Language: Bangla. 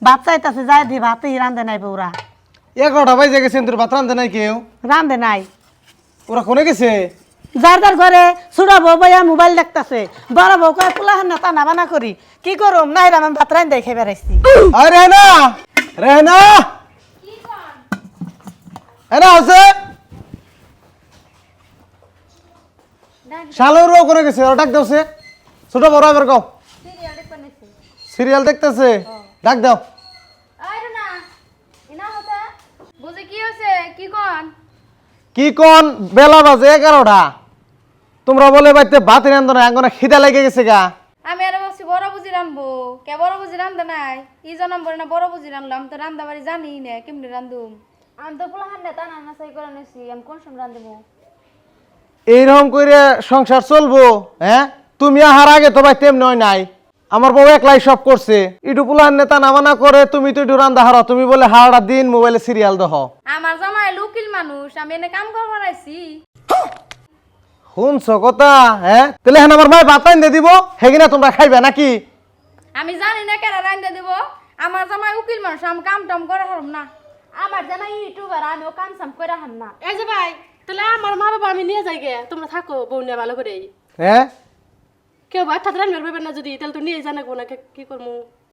ভাত চাইতাছে যাই দি ভাতই রান্ধে নাই বউরা। 11টা বাজে গেছে তোর ভাত রান্ধে নাই কেউ? রান্ধে নাই। ওরা কোনে গেছে? যার যার ঘরে ছোট বউ বইয়া মোবাইল দেখতাছে, বড় বউ কয় পোলাহান না টানা বানা করি কি করুম নাই রাম ভাত রান্ধে খেয়ে বেড়াইছি। আরে রেহানা, রেহানা এরা আছে শালোর বউ কোনে গেছে? ওরা ডাক দাওছে ছোট বড় এবার কও। সিরিয়াল দেখতেছে, ডাক দাও। আরে না ইনা হতা বুঝে কি হইছে কি কোন কি কোন বেলা বাজে 11টা, তোমরা বলে বাইতে ভাত রান্ধো না, আঙ্গনা খিদা লেগে গেছে গা। আমি আর বলছি বড় বুঝি রানবো কে বড় বুঝি রান্ধে নাই ই জনম বলে না বড় বুঝি রানলাম তো রান্দা বাড়ি জানি না কেমনে রান্ধুম আমি তো পোলা হান্ডা তা না সাই করে নেছি আমি কোন সময় রান্ধবো এইরকম করে সংসার চলবো? হ্যাঁ তুমি আহার আগে তো ভাই তেমনি হয় নাই, আমার বউ একলাই সব করছে। ইটু পুলার নেতা নামানা করে তুমি তো ইটু রান্দা হারো, তুমি বলে হারাটা দিন মোবাইলে সিরিয়াল দেখ। আমার জামাই লুকিল মানুষ আমি এনে কাম করবার আইছি শুনছ কথা? হ্যাঁ তাহলে হ্যাঁ আমার মায়ের ভাত রান্ধে দিব, হেগিনা তোমরা খাইবে নাকি? আমি জানি না কেন রান্ধে দিব আমার জামাই উকিল মানুষ আমি কাম টাম করে হারম না আমার জামাই ইউটিউবার আমি ও কাম সাম করে হাম না এই যে ভাই তাহলে আমার মা বাবা আমি নিয়ে যাই গে, তোমরা থাকো বউ নিয়ে ভালো করে। হ্যাঁ কেউ ভাত ঠাত রান্নার ব্যাপার না যদি তাহলে তো নিয়ে জানাবো না কি করবো।